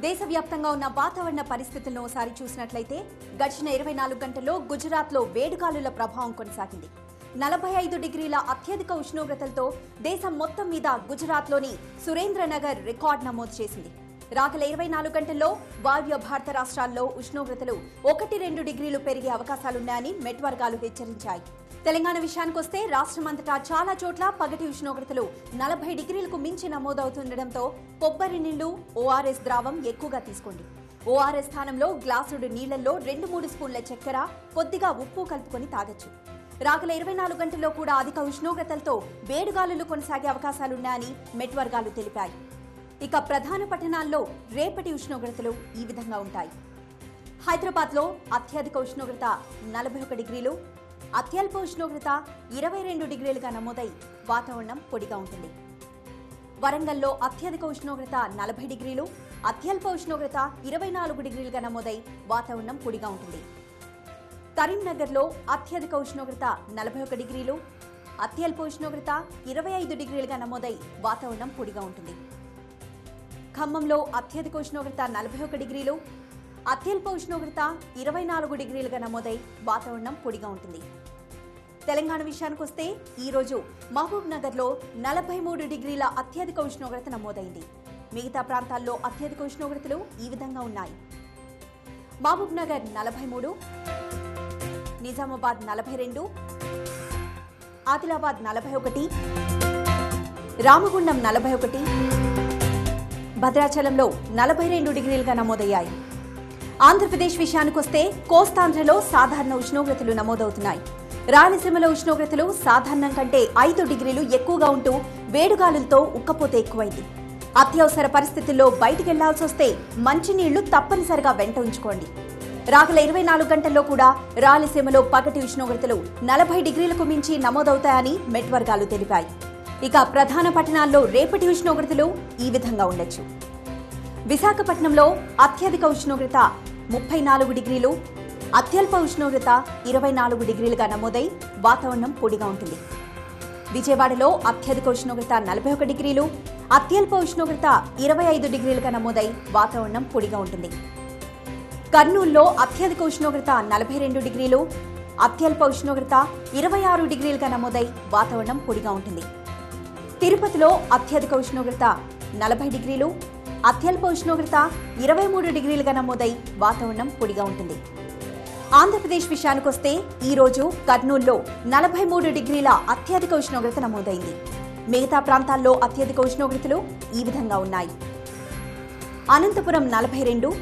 దేశవ్యాప్తంగా ఉన్న వాతావరణ పరిస్థితులను ఒకసారి చూసినట్లయితే గడిచిన 24 గంటల్లో గుజరాత్లో వేడిగాలుల ప్రభావం కొనసాగింది. 45 డిగ్రీల అత్యధిక ఉష్ణోగ్రతలతో దేశం మొత్తం మీద గుజరాత్లోని సురేంద్రనగర్ రికార్డు నమోదు చేసింది. రాగల 24 గంటల్లో వాయువ్య భారత రాష్ట్రాల్లో ఉష్ణోగ్రతలు 1-2 డిగ్రీలు పెరిగే అవకాశాలున్నాయని మెట్ వర్గాలు హెచ్చరించాయి. తెలంగాణ విషయానికొస్తే రాష్ట్రమంతటా చాలా చోట్ల పగటి ఉష్ణోగ్రతలు 40 డిగ్రీలకు మించి నమోదవుతుండటంతో కొబ్బరి నీళ్లు, ఓఆర్ఎస్ ద్రావం ఎక్కువగా తీసుకోండి. ఓఆర్ఎస్ స్థానంలో గ్లాసుడు నీళ్లలో 2-3 స్పూన్ల చక్కెర, కొద్దిగా ఉప్పు కలుపుకొని తాగొచ్చు. రాగల 24 గంటల్లో కూడా అధిక ఉష్ణోగ్రతలతో వేడిగాలులు కొనసాగే అవకాశాలున్నాయని మెట్ వర్గాలు తెలిపాయి. ఇక ప్రధాన పట్టణాల్లో రేపటి ఉష్ణోగ్రతలు ఈ విధంగా ఉంటాయి. హైదరాబాద్లో అత్యధిక ఉష్ణోగ్రత 41 డిగ్రీలు, అత్యల్ప ఉష్ణోగ్రత 22 డిగ్రీలుగా నమోదై వాతావరణం పొడిగా ఉంటుంది. వరంగల్లో అత్యధిక ఉష్ణోగ్రత 40 డిగ్రీలు, అత్యల్ప ఉష్ణోగ్రత 24 డిగ్రీలుగా నమోదై వాతావరణం పొడిగా ఉంటుంది. కరీంనగర్లో అత్యధిక ఉష్ణోగ్రత 41 డిగ్రీలు, అత్యల్ప ఉష్ణోగ్రత 25 డిగ్రీలుగా నమోదై వాతావరణం పొడిగా ఉంటుంది. ఖమ్మంలో అత్యధిక ఉష్ణోగ్రత 41 డిగ్రీలు, అత్యల్ప ఉష్ణోగ్రత 24 డిగ్రీలుగా నమోదై వాతావరణం పొడిగా ఉంటుంది. తెలంగాణ విషయానికొస్తే ఈరోజు మహబూబ్ నగర్లో 43 డిగ్రీల అత్యధిక ఉష్ణోగ్రత నమోదైంది. మిగతా ప్రాంతాల్లో అత్యధిక ఉష్ణోగ్రతలు ఈ విధంగా ఉన్నాయి. మహబూబ్ నగర్ 43, నిజామాబాద్ 42, ఆదిలాబాద్ 41, రామగుండం 41, భద్రాచలంలో 42 డిగ్రీలుగా నమోదయ్యాయి. ఆంధ్రప్రదేశ్ విషయానికొస్తే కోస్తాంధ్రలో సాధారణ ఉష్ణోగ్రతలు నమోదవుతున్నాయి. రాయలసీమలో ఉష్ణోగ్రతలు సాధారణం కంటే 5 డిగ్రీలు ఎక్కువగా ఉంటూ వేడిగాలులతో ఉక్కపోతే ఎక్కువైంది. అత్యవసర పరిస్థితుల్లో బయటికెళ్లాల్సి వస్తే మంచినీళ్లు తప్పనిసరిగా వెంట ఉంచుకోండి. రాగల 24 గంటల్లో కూడా రాయలసీమలో పగటి ఉష్ణోగ్రతలు 40 డిగ్రీలకు మించి నమోదవుతాయని మెట్ వర్గాలు తెలిపాయి. ఇక ప్రధాన పట్టణాల్లో రేపటి ఉష్ణోగ్రతలు ఈ విధంగా ఉండొచ్చు. విశాఖపట్నంలో అత్యధిక ఉష్ణోగ్రత 34 డిగ్రీలు, అత్యల్ప ఉష్ణోగ్రత 24 డిగ్రీలుగా నమోదై వాతావరణం పొడిగా ఉంటుంది. విజయవాడలో అత్యధిక ఉష్ణోగ్రత 41 డిగ్రీలు, అత్యల్ప ఉష్ణోగ్రత 25 డిగ్రీలుగా నమోదై వాతావరణం పొడిగా ఉంటుంది. కర్నూలులో అత్యధిక ఉష్ణోగ్రత 42 డిగ్రీలు, అత్యల్ప ఉష్ణోగ్రత 26 డిగ్రీలుగా నమోదై వాతావరణం పొడిగా ఉంటుంది. తిరుపతిలో అత్యధిక ఉష్ణోగ్రత 40 డిగ్రీలు, అత్యల్ప ఉష్ణోగ్రత 23 డిగ్రీలుగా నమోదై వాతావరణం పొడిగా ఉంటుంది. ఆంధ్రప్రదేశ్ విషయానికొస్తే ఈరోజు కర్నూలులో 43 డిగ్రీల అత్యధిక ఉష్ణోగ్రత నమోదైంది. మిగతా ప్రాంతాల్లో అత్యధిక ఉష్ణోగ్రతలు ఈ విధంగా ఉన్నాయి. అనంతపురం 42,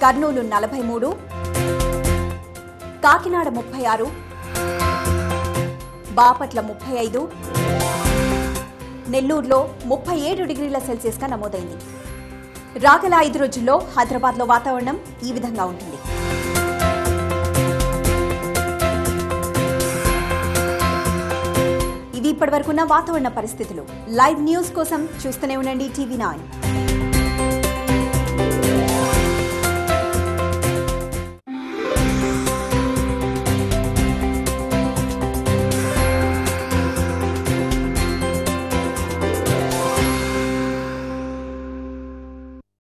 కర్నూలు 43, కాకినాడ 36, బాపట్ల 35, నెల్లూరులో 37 డిగ్రీల సెల్సియస్గా నమోదైంది. రాగల 5 రోజుల్లో హైదరాబాద్లో వాతావరణం ఈ విధంగా ఉంటుంది. ఇవి ఇప్పటివరకున్న వాతావరణ పరిస్థితులు. లైవ్ న్యూస్ కోసం చూస్తూనే ఉండండి TV9.